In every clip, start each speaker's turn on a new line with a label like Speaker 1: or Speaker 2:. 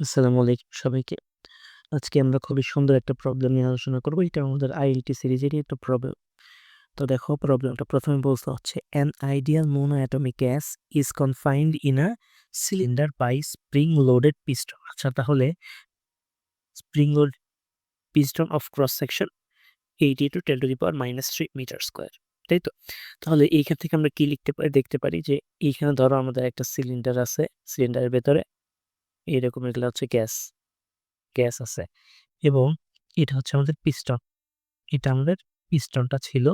Speaker 1: আসসালামু আলাইকুম সবাইকে। আজকে আমরা খুবই সুন্দর একটা প্রবলেম নিয়ে আলোচনা করব। এটা আমাদের আইএলটি সিরিজেরই একটা প্রবলেম। তো দেখো প্রবলেমটা ১ম এ বলতে হচ্ছে an ideal monoatomic gas is confined in a cylinder by spring loaded piston। আচ্ছা তাহলে spring load piston of cross section 80 to 10 to the power -3 metre square. তাই তো? তাহলে এইখান থেকে আমরা কি লিখতে পারি? দেখতে পারি যে এইখানে ধরো আমাদের একটা সিলিন্ডার আছে। সিলিন্ডারের ভেতরে এরকম এগুলা হচ্ছে গ্যাস আছে এবং এটা হচ্ছে আমাদের পিস্টন। এটা আমাদের পিস্টনটা ছিল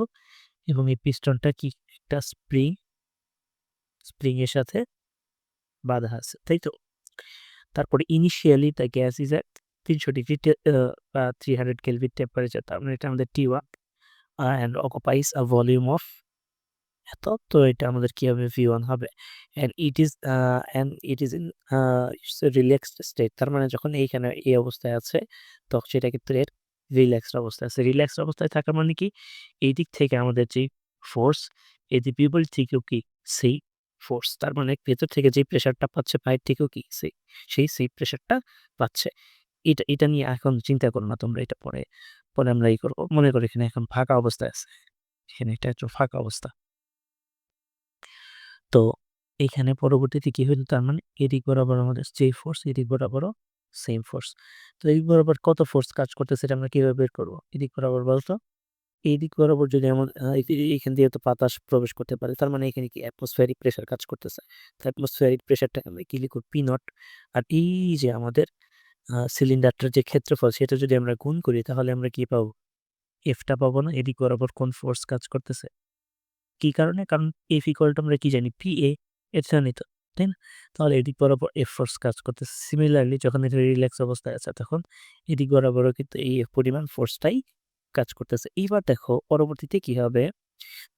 Speaker 1: এবং এই পিস্টনটা কি একটা স্প্রিং এর সাথে বাঁধা আছে। তাই তো? তারপরে initially the gas is at ৩০০ degree বা ৩০০ কেলভিন টেম্পারেচার। তার মানে এটা আমাদের T1 and অকুপাইজ a volume of এত। তো এটা আমাদের কি হবে? V1 হবে। And it is in relaxed state. তার মানে যখন এইখানে এই অবস্থায় আছে তখন সেটা কিন্তু এর রিল্যাক্সড অবস্থায় আছে। রিল্যাক্সড অবস্থায় থাকা মানে কি? এই দিক থেকে আমাদের যেই ফোর্স, এদিক বিপরীত থেকেও কি সেই ফোর্স। তার মানে ভেতর থেকে যে প্রেশারটা পাচ্ছে বাইরে থেকেও কি সেই প্রেশারটা পাচ্ছে। এটা নিয়ে এখন চিন্তা করো না তোমরা। এটা পরে আমরা করব। মনে করো এখানে এখন ফাঁকা অবস্থায় আছে। এখানে এটা একটু ফাঁকা অবস্থা। তো এইখানে পরবর্তীতে কি হইল? তার মানে এদিক বরাবর আমাদের যেই ফোর্স, এদিক বরাবরও সেম ফোর্স। তো এই বরাবর কত ফোর্স কাজ করতেছে এটা আমরা কিভাবে বের করব? এদিক বরাবর বলতো? এইদিক বরাবর যদি এইখান দিয়ে তো বাতাস প্রবেশ করতে পারে। তার মানে এখানে কি অ্যাটমসফিয়ারিক প্রেশার কাজ করতেছে। তো অ্যাটমসফিয়ারিক প্রেশারটাকে আমরা কি লিখব? P not. আর এই যে আমাদের সিলিন্ডারটার যে ক্ষেত্রফল সেটা যদি আমরা গুণ করি তাহলে আমরা কি পাবো? এফ টা পাবো না? এদিক বরাবর কোন ফোর্স কাজ করতেছে? কি কারণে? কারণ F ইকুয়াল টু আমরা কি জানি? PA এটা জানি তো, তাই না? তাহলে এদিক বরাবর F ফোর্স কাজ করতেছে। সিমিলারলি যখন এটা রিল্যাক্স অবস্থায় আছে তখন এদিক বরাবরও কিন্তু এই F পরিমাণ ফোর্সটাই কাজ করতেছে। এইবার দেখো পরবর্তীতে কি হবে?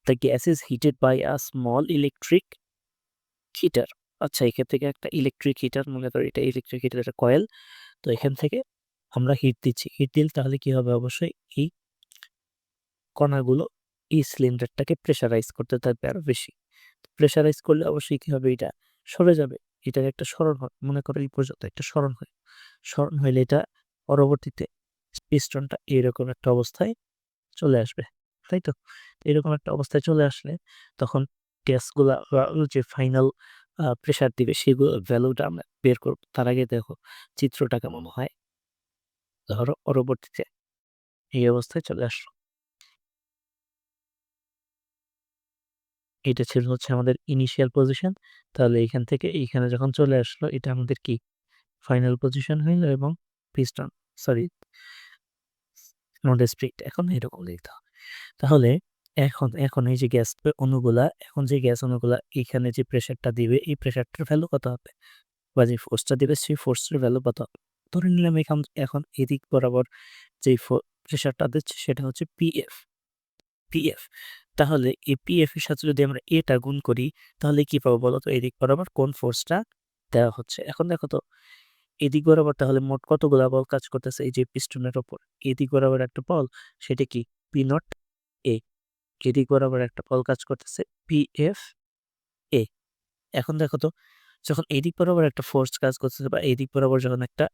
Speaker 1: The gas is heated by a small electric heater। আচ্ছা এখান থেকে একটা ইলেকট্রিক হিটার মনে করি এটা ইলেকট্রিক হিটার একটা কয়েল। তো এখান থেকে আমরা হিট দিচ্ছি। হিট দিলে তাহলে কি হবে? অবশ্যই এই কণাগুলো এই সিলিন্ডারটাকে প্রেশারাইজ করতে থাকবে আরো বেশি। প্রেশারাইজ করলে অবশ্যই কি হবে? এটা সরে যাবে। এটার একটা সরণ হয়। মনে করো এই পর্যন্ত একটা সরণ হয়। সরণ হইলে এটা পরবর্তীতে পিস্টনটা এরকম একটা অবস্থায় চলে আসবে। তাই তো? এরকম একটা অবস্থায় চলে আসলে তখন গ্যাসগুলা যে ফাইনাল প্রেশার দিবে সেগুলোর ভ্যালুটা আমরা বের করব। তার আগে দেখো চিত্রটা কেমন হয়? ধরো পরবর্তীতে এই অবস্থায় চলে আসলো। এটা ছিল হচ্ছে আমাদের ইনিশিয়াল পজিশন। তাহলে এইখান থেকে এইখানে যখন চলে আসলো এটা আমাদের কি ফাইনাল পজিশন হইল এবং পিস্টন সরি আমাদের স্প্রিট এখন এরকম লিখতে হবে। তাহলে এখন এই যে এখন যে গ্যাস অণুগুলা এখানে যে প্রেশারটা দিবে এই প্রেশারটার ভ্যালু কত হবে? বা যে ফোর্সটা দিবে সেই ফোর্সের ভ্যালু কত হবে? ধরে নিলাম এখন এদিক বরাবর যেই প্রেশারটা দিচ্ছে সেটা হচ্ছে পিএফ। তাহলে এই পিএফ এর সাথে যদি আমরা এটা গুণ করি তাহলে কি পাবো বলো তো? এদিক বরাবর কোন ফোর্সটা দেওয়া হচ্ছে। এখন দেখো তো এদিক বরাবর তাহলে মোট কতগুলা বল কাজ করতেছে এই যে পিস্টনের উপর। এদিক বরাবর একটা বল সেটা কি পি নট এ। এদিক বরাবর একটা বল কাজ করতেছে পিএফ এ। এখন দেখো তো যখন এদিক বরাবর একটা ফোর্স কাজ করতেছে বা এদিক বরাবর যখন একটা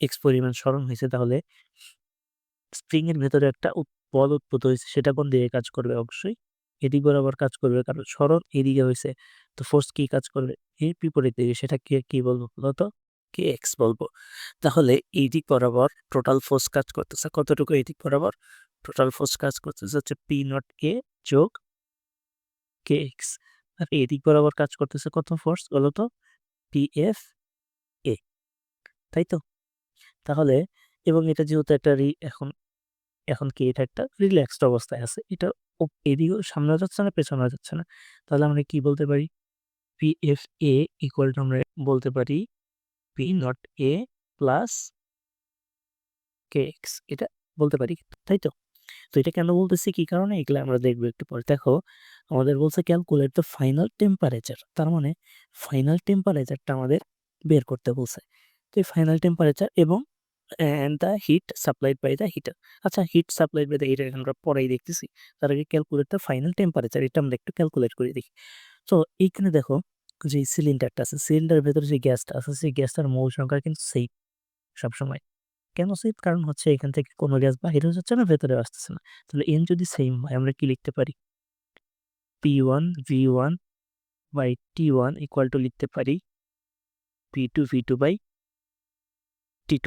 Speaker 1: এক্স পরিমাণ সরণ হয়েছে তাহলে স্প্রিং এর ভেতরে একটা বল উৎপন্ন হয়েছে সেটা কোন দিকে কাজ করবে? অবশ্যই এদিক বরাবর কাজ করবে কারণ সরণ এদিকে হয়েছে। তো ফোর্স কি কাজ করবে? এর বিপরীত দিকে সেটা কি বলবো বলতো? কে এক্স বলবো। তাহলে এই দিক বরাবর টোটাল ফোর্স কাজ করতেছে কতটুকু? এই দিক বরাবর টোটাল ফোর্স কাজ করতেছে হচ্ছে পি নট এ যোগ কে এক্স। আর এদিক বরাবর কাজ করতেছে কত ফোর্স বলতো? পি এফ এ। তাই তো? তাহলে এবং এটা যেহেতু একটা এখন কি এটা একটা রিল্যাক্সড অবস্থায় আছে। এটা এদিকেও সামনেও যাচ্ছে না, পেছনেও যাচ্ছে না। তাহলে আমরা কি বলতে পারি? PFA ইকুয়াল টু আমরা বলতে পারি P not A plus KX এটা বলতে পারি। তাই তো? তো এটা কেন বলতেছি? কি কারণে? এগুলা আমরা দেখব একটু পরে। দেখো আমাদের বলছে ক্যালকুলেট দ্য ফাইনাল টেম্পারেচার। তার মানে ফাইনাল টেম্পারেচারটা আমাদের বের করতে বলছে। তো এই ফাইনাল টেম্পারেচার এবং the heat supplied by the heater. আচ্ছা heat supplied by the heater আমরা পরেই দেখতেছি। তার আগে ক্যালকুলেট দ্য ফাইনাল টেম্পারেচার এটা আমরা একটু ক্যালকুলেট করে দেখি। তো এইখানে দেখো যে সিলিন্ডারটা আছে, সিলিন্ডারের ভেতরে যে গ্যাসটা আছে, সেই গ্যাসটার মোল সংখ্যা কিন্তু সেম সবসময়। কেন সেম? কারণ হচ্ছে এখান থেকে কোনো গ্যাস বাহিরেও যাচ্ছে না, ভেতরেও আসতেছে না। তাহলে n যদি সেম হয় আমরা কি লিখতে পারি? P1 V1 by T1 equal to লিখতে পারি P2 V2 বাই T2,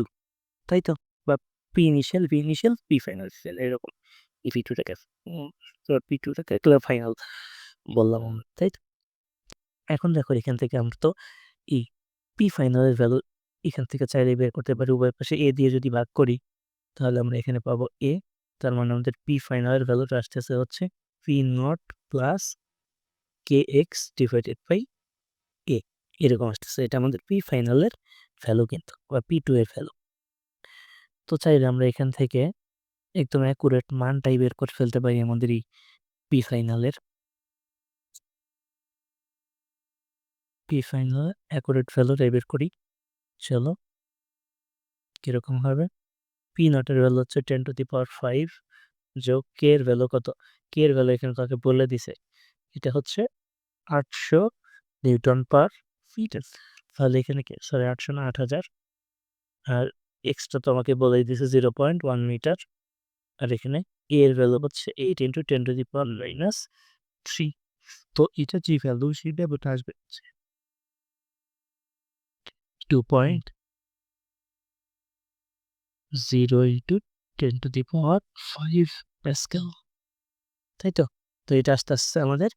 Speaker 1: তাই তো? বা P initial V initial P final এরকম। V2 টাকে P2 টাকে ফাইনাল বললাম আমরা, তাই তো? এখন দেখো এখান থেকে আমরা তো এই P ফাইনালের ভ্যালু এখান থেকে চাইলে বের করতে পারি। উভয় পাশে a দিয়ে যদি ভাগ করি তাহলে আমরা এখানে পাবো a, তার মানে আমাদের P ফাইনালের ভ্যালুটা আসতেছে হচ্ছে P0 plus kx divided by a, এরকম আসতেছে। এটা আমাদের P ফাইনালের ভ্যালু কিন্তু, বা P2 এর ভ্যালু। তো চাইলে আমরা এখান থেকে একদম অ্যাকুরেট মানটাই বের করে ফেলতে পারি আমাদের এই P ফাইনালের অ্যাকুরেট ভ্যালুটাই বের করি। চলো কিরকম হবে? P0 এর ভ্যালু হচ্ছে 10⁵ যোগ k এর ভ্যালু কত? k এর ভ্যালু এখানে তাকে বলে দিছে, এটা হচ্ছে 800 নিউটন পার মিটার। তাহলে এখানে কি, সরি 800 না 8000, আর এক্সটা তো আমাকে বলেই দিছে 0.1 মিটার, আর এখানে a এর ভ্যালু হচ্ছে 8 × 10⁻³ তো এটা যে ভ্যালু সেই ভ্যালুটা আসবে 2.0 × 10⁵ প্যাসকেল, তাই তো? তো এটা আসতে আমাদের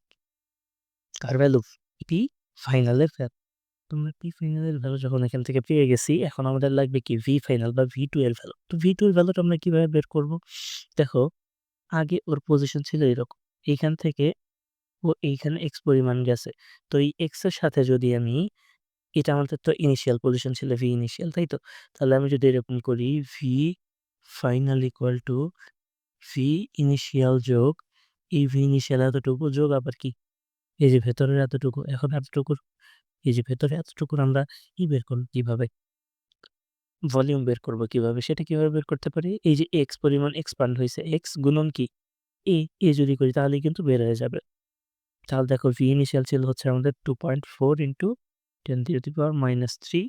Speaker 1: কার ভ্যালু? পি ফাইনালের ভ্যালু। তোমরা পি ফাইনালের ভ্যালু যখন এখান থেকে পেয়ে গেছি, এখন আমাদের লাগবে কি ভি ফাইনাল বা V2 এর ভ্যালু। তো V2 এর ভ্যালুটা আমরা কিভাবে বের করব? দেখো আগে ওর পজিশন ছিল এরকম, এইখান থেকে ও এইখানে x পরিমাণ গেছে। তো এই x এর সাথে যদি আমি, এটা আমাদের তো ইনিশিয়াল পজিশন ছিল V ইনিশিয়াল, তাই তো? তাহলে আমি যদি এরকম করি V final equal to V initial যোগ এই V ইনিশিয়াল এতটুকু যোগ আবার কি এই যে ভেতরের এতটুকু, এখন এতটুকুর এই যে ভেতরে এতটুকুর আমরা বের করব কিভাবে? ভলিউম বের করব কিভাবে? সেটা কিভাবে বের করতে পারি? এই যে x পরিমাণ এক্সপ্যান্ড হইছে, x গুণন কি a যদি করি তাহলেই কিন্তু বের হয়ে যাবে। তাহলে দেখো V ইনিশিয়াল ছিল হচ্ছে আমাদের 2.4 × 10⁻³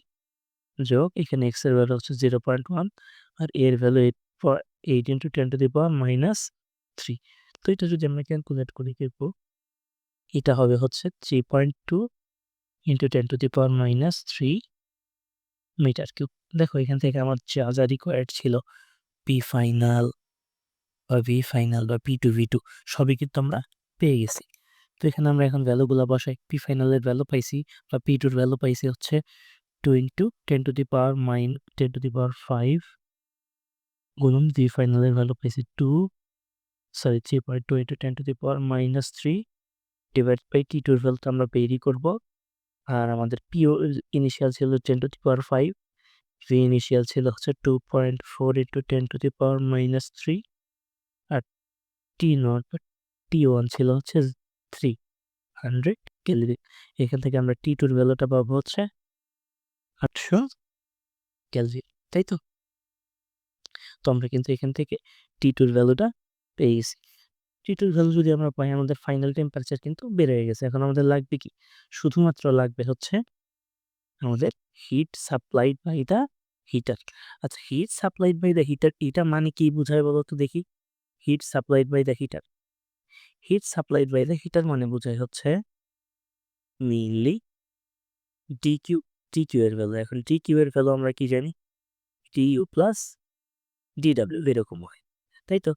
Speaker 1: যোগ এখানে x এর ভ্যালু হচ্ছে 0.1 আর a এর ভ্যালু 8 × 10⁻³ তো এটা যদি আমরা ক্যালকুলেট করি দেখব এটা হবে হচ্ছে 3.2 × 10⁻³ মিটার কিউব। দেখো এখান থেকে আমার যা রিকোয়ার্ড ছিল পি ফাইনাল বা ভি ফাইনাল বা P2 V2 সবই কিন্তু আমরা পেয়ে গেছি। তো এখানে আমরা এখন ভ্যালুগুলা বসাই। পি ফাইনালের ভ্যালু পাইছি বা P2 এর ভ্যালু পাইছি হচ্ছে 2 × 10⁻5 গুণন ভি ফাইনালের ভ্যালু পাইছি 3.2 × 10⁻³ ডিভাইড বাই T2 এর ভ্যালুটা আমরা বেরই করব। আর আমাদের পিও ইনিশিয়াল ছিল 10⁵, ভি ইনিশিয়াল ছিল হচ্ছে 2.4 × 10⁻³ আর T0 বা T1 ছিল হচ্ছে 300 কেলভিন। এখান থেকে আমরা T2 এর ভ্যালুটা পাবো হচ্ছে 800 কেলভিন, তাই তো? তো আমরা কিন্তু এখান থেকে T2 এর ভ্যালুটা পেয়ে গেছি। T2 এর ভ্যালু যদি আমরা পাই, আমাদের ফাইনাল টেম্পারেচার কিন্তু বের হয়ে গেছে। এখন আমাদের লাগবে কি? শুধুমাত্র লাগবে হচ্ছে আমাদের heat supplied by the heater. আচ্ছা, heat supplied by the heater এটা মানে কি বোঝায় বলো তো দেখি? Heat supplied by the heater, heat supplied by the heater মানে বোঝায় হচ্ছে মেইনলি ডিকিউ, টিকিউ এর ভ্যালু। এখন টিকিউ এর ভ্যালু আমরা কি জানি? টিইউ প্লাস ডিডব্লিউ এরকম হয়, তাই তো?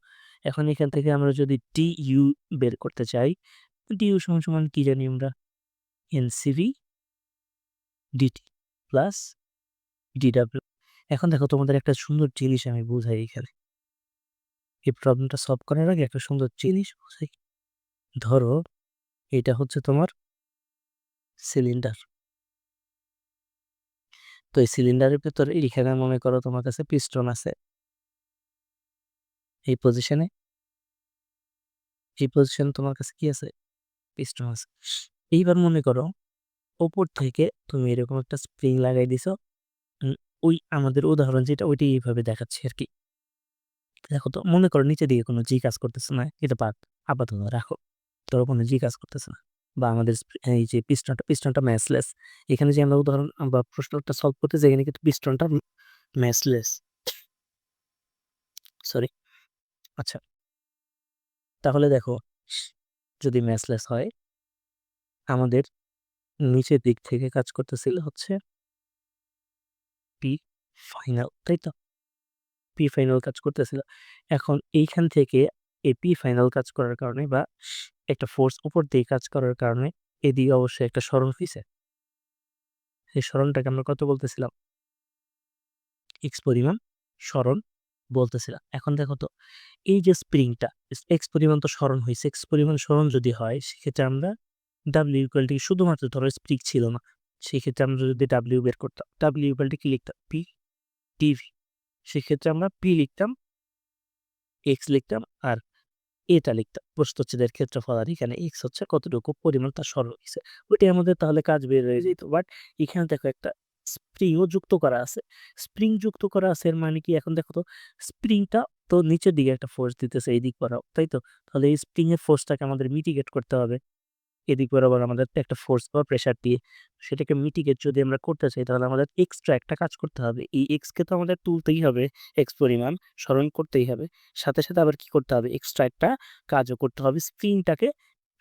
Speaker 1: এখন এখান থেকে আমরা যদি টিইউ বের করতে চাই, ডিইউ সমান কি জানি আমরা? NCV DT plus DW. এখন দেখো তোমাদের একটা সুন্দর জিনিস আমি বুঝাই এখানে। এই প্রবলেমটা সলভ করার আগে একটা সুন্দর জিনিস বুঝাই। ধরো এটা হচ্ছে তোমার সিলিন্ডার। তো এই সিলিন্ডারের ভেতরে এখানে মনে করো তোমার কাছে পিস্টন আছে। এই পজিশনে তোমার কাছে কি আছে? পিস্টন আছে। এইবার মনে করো উপর থেকে তুমি এরকম একটা স্প্রিং লাগাই দিছো। উম, ওই আমাদের উদাহরণ যেটা ওইটাই এইভাবে দেখাচ্ছি আর কি। দেখো তো মনে করো নিচে দিকে কোনো জি কাজ করতেছে না, এটা বাদ, আপাতত রাখো। ধরো কোনো জি কাজ করতেছে না। বা আমাদের এই যে পিস্টনটা ম্যাসলেস। এখানে যে আমরা উদাহরণ বা প্রশ্নটা সলভ করতে যাই, এখানে কিন্তু পিস্টনটা ম্যাসলেস। সরি। আচ্ছা, তাহলে দেখো, যদি ম্যাসলেস হয়, আমাদের নিচের দিক থেকে কাজ করতেছিল হচ্ছে পি ফাইনাল, তাই তো? পি ফাইনাল কাজ করতেছিল। এখন এইখান থেকে এই পি ফাইনাল কাজ করার কারণে বা একটা ফোর্স উপর দিয়ে কাজ করার কারণে এদিকে অবশ্যই একটা সরণ হইছে। সেই সরণটাকে আমরা কত বলতেছিলাম? এক্স পরিমাণ সরণ বলতেছিলাম। এখন দেখো তো, এই যে স্প্রিংটা এক্স পরিমাণ তো সরণ হইছে, এক্স পরিমাণ সরণ যদি হয় সেক্ষেত্রে আমরা ডাব্লিউ ইকুয়াল টু, শুধুমাত্র ধরো স্প্রিং ছিল না, সেক্ষেত্রে আমরা যদি ডাব্লিউ বের করতাম, ডাব্লিউ ইকুয়াল টু কি লিখতাম? P DV. সেক্ষেত্রে আমরা পি লিখতাম, এক্স লিখতাম, আর এটা লিখতাম প্রস্থচ্ছেদের ক্ষেত্রফল, আর এখানে এক্স হচ্ছে কতটুকু পরিমাণ তার সরণ হয়েছে, ওইটাই আমাদের তাহলে কাজ বের হয়ে যেত। বাট এখানে দেখো একটা স্প্রিংও যুক্ত করা আছে। স্প্রিং যুক্ত করা আছে এর মানে কি? এখন দেখো তো, স্প্রিংটা তো নিচের দিকে একটা ফোর্স দিতেছে এই দিক করা, তাই তো? তাহলে এই স্প্রিং এর ফোর্সটাকে আমাদের মিটিগেট করতে হবে এদিক বরাবর আমাদের একটা ফোর্স বা প্রেসার দিয়ে। সেটাকে মিটিগেট যদি আমরা করতে চাই, তাহলে আমাদের এক্সট্রা একটা কাজ করতে হবে। এই এক্স কে তো আমাদের তুলতেই হবে, এক্স পরিমাণ সরণ করতেই হবে, সাথে সাথে আবার কি করতে হবে? এক্সট্রা একটা কাজও করতে হবে স্প্রিংটাকে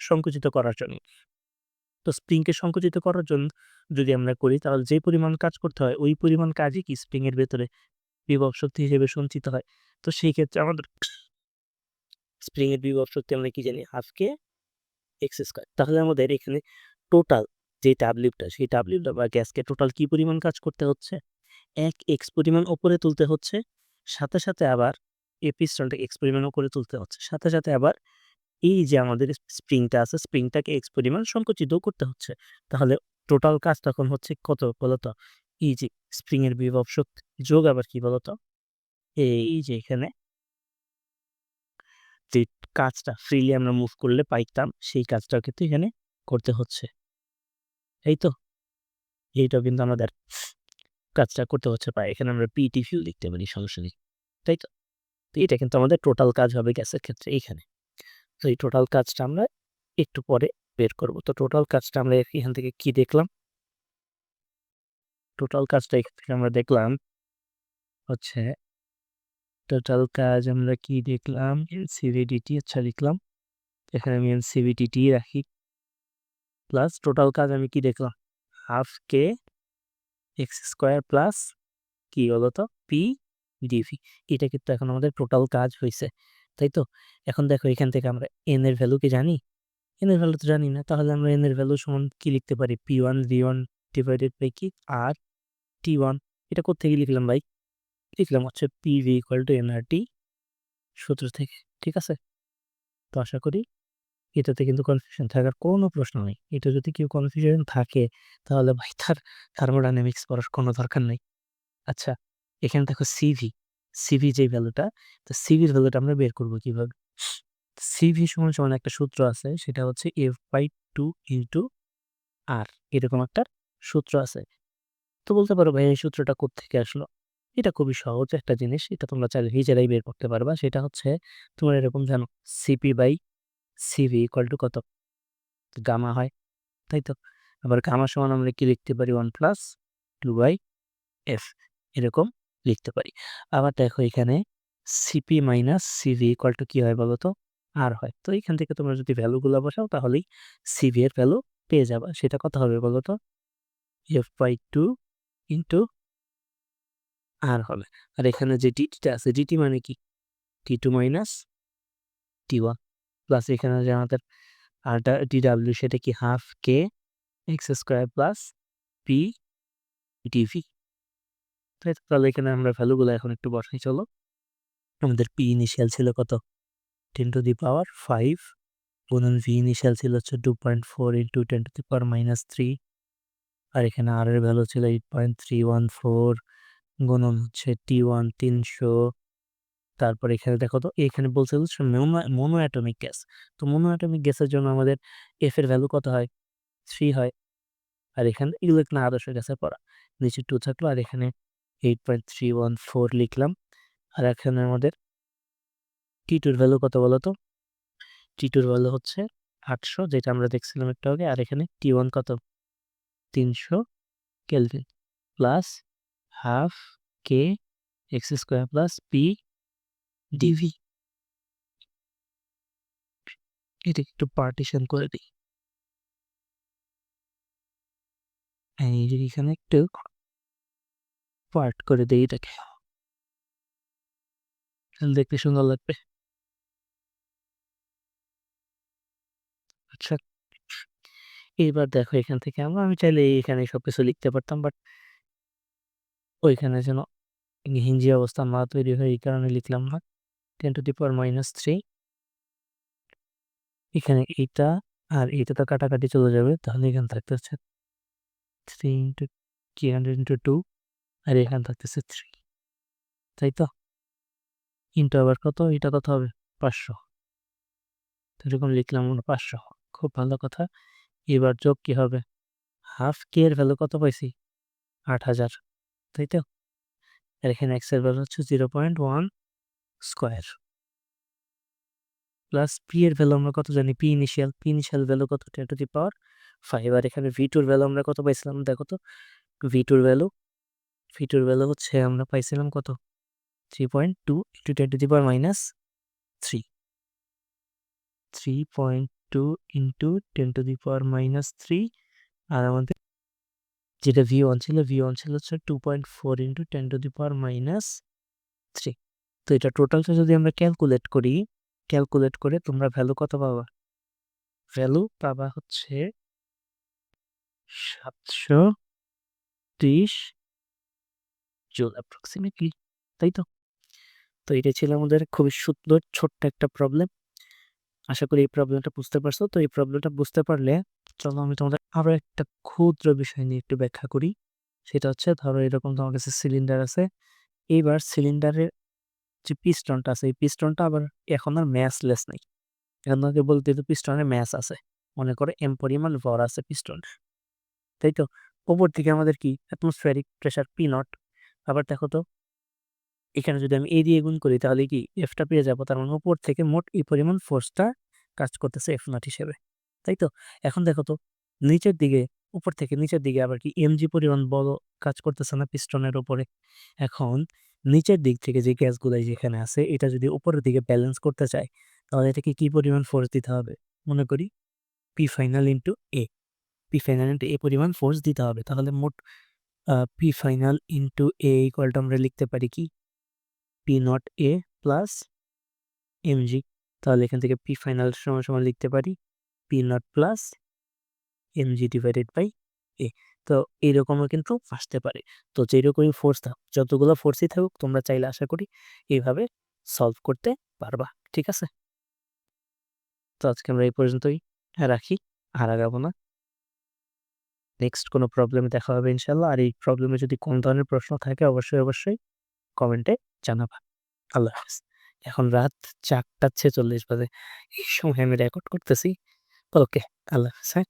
Speaker 1: সংকুচিত করার জন্য। তো স্প্রিংকে সংকুচিত করার জন্য যদি আমরা করি, তাহলে যে পরিমাণ কাজ করতে হয় ওই পরিমাণ কাজই কি স্প্রিং এর ভেতরে বিভব শক্তি হিসেবে সঞ্চিত হয়। তো সেই ক্ষেত্রে আমাদের স্প্রিং এর বিভব শক্তি আমরা কি জানি? Half K x square. তাহলে আমাদের এখানে টোটাল যে ডাব্লিউটা, সেই ডাব্লিউটা বা গ্যাসকে টোটাল কি পরিমাণ কাজ করতে হচ্ছে? এক এক্স পরিমাণ উপরে তুলতে হচ্ছে, সাথে সাথে আবার এই পিস্টনটাকে এক্স পরিমাণ উপরে তুলতে হচ্ছে, সাথে সাথে আবার এই যে আমাদের স্প্রিংটা আছে, স্প্রিংটাকে এক্স পরিমাণ সংকুচিত করতে হচ্ছে। তাহলে টোটাল কাজ তখন হচ্ছে কত বলতো? এই যে স্প্রিং এর বিভব শক্তি যোগ আবার কি বলতো, এই যে এখানে যে কাজটা ফ্রিলি আমরা মুভ করলে পাইতাম, সেই কাজটাও কিন্তু এখানে করতে হচ্ছে, এই তো? এইটাও কিন্তু আমাদের কাজটা করতে হচ্ছে পায়। এখানে আমরা পিটি ফিউ লিখতে পারি, সমস্যা নেই, তাই তো? তো এটা কিন্তু আমাদের টোটাল কাজ হবে গ্যাসের ক্ষেত্রে এইখানে। তো এই টোটাল কাজটা আমরা একটু পরে বের করব। তো টোটাল কাজটা আমরা এখান থেকে কি দেখলাম? টোটাল কাজটা এখান থেকে আমরা দেখলাম হচ্ছে, টোটাল কাজ আমরা কি দেখলাম? এনসিভিডিটি, আচ্ছা লিখলাম, এখানে আমি এনসিভিডিটি রাখি, প্লাস টোটাল কাজ আমি কি দেখলাম? Half K X square plus কি বলতো? P DV. এটা কিন্তু এখন আমাদের টোটাল কাজ হয়েছে, তাই তো? এখন দেখো, এখান থেকে আমরা এন এর ভ্যালু কি জানি? এন এর ভ্যালু তো জানি না, তাহলে আমরা এন এর ভ্যালু সমান কি লিখতে পারি? P one V one divided by কি আর টি ওয়ান। এটা কোথেকে লিখলাম ভাই? লিখলাম হচ্ছে P V equal to N R T সূত্র থেকে, ঠিক আছে? তো আশা করি এটাতে কিন্তু কনফিউশন থাকার কোনো প্রশ্ন নেই। এটা যদি কেউ কনফিউশন থাকে, তাহলে ভাই তার থার্মোডাইনামিক্স পড়ার কোনো দরকার নেই। আচ্ছা, এখানে দেখো সিভি, সিভি যে ভ্যালুটা, তো সিভির ভ্যালুটা আমরা বের করব কিভাবে? সিভি সমান সমান একটা সূত্র আছে, সেটা হচ্ছে এফ বাই টু ইন্টু আর, এরকম একটা সূত্র আছে। তো বলতে পারো ভাই এই সূত্রটা কোত্থেকে আসলো? এটা খুবই সহজ একটা জিনিস, এটা তোমরা চাইলে নিজেরাই বের করতে পারবা। সেটা হচ্ছে, তোমরা এরকম জানো CP by CV equal to কত? গামা হয়, তাই তো? আবার গামা সমান আমরা কি লিখতে পারি? 1 প্লাস 2 বাই এফ, এরকম লিখতে পারি। আবার দেখো এখানে CP minus CV equal to কি হয় বলো তো? আর হয়। তো এখান থেকে তোমরা যদি ভ্যালুগুলো বসাও, তাহলেই সিভি এর ভ্যালু পেয়ে যাবা। সেটা কত হবে বলো তো? F by two into R হবে। আর এখানে যে ডিটিটা আছে, ডিটি মানে কি? T two minus T one, plus এখানে যে আমাদের আরটা ডিডাব্লিউ, সেটা কি? Half K X square plus P D V. তাহলে এখানে আমরা ভ্যালুগুলো এখন একটু বসাই, চলো। আমাদের পি ইনিশিয়াল ছিল কত? 10 টু দি পাওয়ার 5, গুণন ভি ইনিশিয়াল ছিল হচ্ছে 2.4 into 10 to the power minus 3, আর এখানে আর এর ভ্যালু ছিল 8.314, গুণন হচ্ছে টি ওয়ান 300। তারপর এখানে দেখো তো, এখানে বলছে মোনো অ্যাটমিক গ্যাস। তো মোনো অ্যাটমিক গ্যাসের জন্য আমাদের এফ এর ভ্যালু কত হয়? 3 হয়। আর এখানে এগুলো না আদর্শ গ্যাসের পড়া, নিচে 2 থাকলো, আর এখানে 8.314 লিখলাম। আর এখানে আমাদের টি টুর ভ্যালু কত বলো তো? টি টুর ভ্যালু হচ্ছে 800 যেটা আমরা দেখছিলাম একটু আগে, আর এখানে T1 কত 300 kelvin plus half K X square plus P DV. এটা একটু পার্টিশন করে দিই, এই যে এখানে একটু পার্ট করে দিই এটাকে, দেখতে সুন্দর লাগবে। আচ্ছা, এবার দেখো এখান থেকে আমি চাইলে এখানে সবকিছু লিখতে পারতাম, বাট ওইখানে যেন হিঞ্জি অবস্থা না তৈরি হয় এই কারণে লিখলাম না। 10⁻³ এখানে এইটা আর এইটা তো কাটাকাটি চলে যাবে, তাহলে এখানে থাকতে হচ্ছে 300 × 2 আর এখানে থাকতেছে 3, তাই তো? ইন্টু আবার কত, এটা কত হবে 500, এরকম লিখলাম আমরা 500। খুব ভালো কথা। এবার যোগ কি হবে, হাফ কে এর ভ্যালু কত পাইছি 8000, তাই তো? আর এখানে এক্স এর ভ্যালু হচ্ছে 0.1 স্কোয়ার প্লাস পি এর ভ্যালু আমরা কত জানি, পি ইনিশিয়াল ভ্যালু কত 10⁵। আর এখানে ভি টুর ভ্যালু আমরা কত পাইছিলাম দেখো তো, ভি টুর ভ্যালু হচ্ছে আমরা পাইছিলাম কত 3.2 × 10⁻³ 3.2 × 10⁻³ আর আমাদের যেটা V1 ছিল হচ্ছে 2.4 × 10⁻³ তো এটা টোটালটা যদি আমরা ক্যালকুলেট করে তোমরা ভ্যালু কত পাবা, ভ্যালু পাবা হচ্ছে 730 জুল অ্যাপ্রক্সিমেটলি, তাই তো? তো এটা ছিল আমাদের খুবই সুন্দর ছোট্ট একটা প্রবলেম। আশা করি এই প্রবলেমটা বুঝতে পারছো। তো এই প্রবলেমটা বুঝতে পারলে চলো আমি তোমাদের আরো একটা ক্ষুদ্র বিষয় নিয়ে একটু ব্যাখ্যা করি। সেটা হচ্ছে, ধরো এরকম তোমার কাছে সিলিন্ডার আছে, এইবার সিলিন্ডারের যে পিস্টনটা আছে এই পিস্টনটা আবার এখন আর ম্যাসলেস নাই, এখন তোমাকে বলতে তো পিস্টনের ম্যাস আছে, মনে করো এম পরিমাণ ভর আছে পিস্টন, তাই তো? ওপর থেকে আমাদের কি অ্যাটমসফেরিক প্রেসার P0, আবার দেখো তো এখানে যদি আমি এ দিয়ে গুণ করি তাহলে কি এফটা পেয়ে যাবো, তার মানে উপর থেকে মোট এই পরিমাণ ফোর্সটা কাজ করতেছে F0 হিসেবে, তাই তো? এখন দেখো তো নিচের দিকে, উপর থেকে নিচের দিকে আবার কি mg পরিমাণ বল কাজ করতেছে না পিস্টনের উপরে। এখন নিচের দিক থেকে যে গ্যাসগুলো যেখানে আছে এটা যদি উপরের দিকে ব্যালেন্স করতে চায় তাহলে এটাকে কি পরিমাণ ফোর্স দিতে হবে, মনে করি পি ফাইনাল ইন্টু এ পরিমাণ ফোর্স দিতে হবে। তাহলে মোট পি ফাইনাল ইন্টু এ ইকুয়ালটা আমরা লিখতে পারি কি P0 A প্লাস mg। তাহলে এখান থেকে পি ফাইনাল সমান লিখতে পারি P0 plus mg divided by A. তো এইরকমও কিন্তু আসতে পারে। তো যেরকমই ফোর্স থাকুক, যতগুলো ফোর্সই থাকুক, তোমরা চাইলে আশা করি এইভাবে সলভ করতে পারবা, ঠিক আছে? তো আজকে আমরা এই পর্যন্তই রাখি, আর আগাবো না। নেক্সট কোনো প্রবলেমে দেখা হবে ইনশাল্লাহ। আর এই প্রবলেমে যদি কোন ধরনের প্রশ্ন থাকে অবশ্যই কমেন্টে জানাবা। আল্লাহ হাফেজ। এখন রাত 4:46 বাজে, এই সময় আমি রেকর্ড করতেছি। ওকে, আল্লাহ হাফেজ। হ্যাঁ।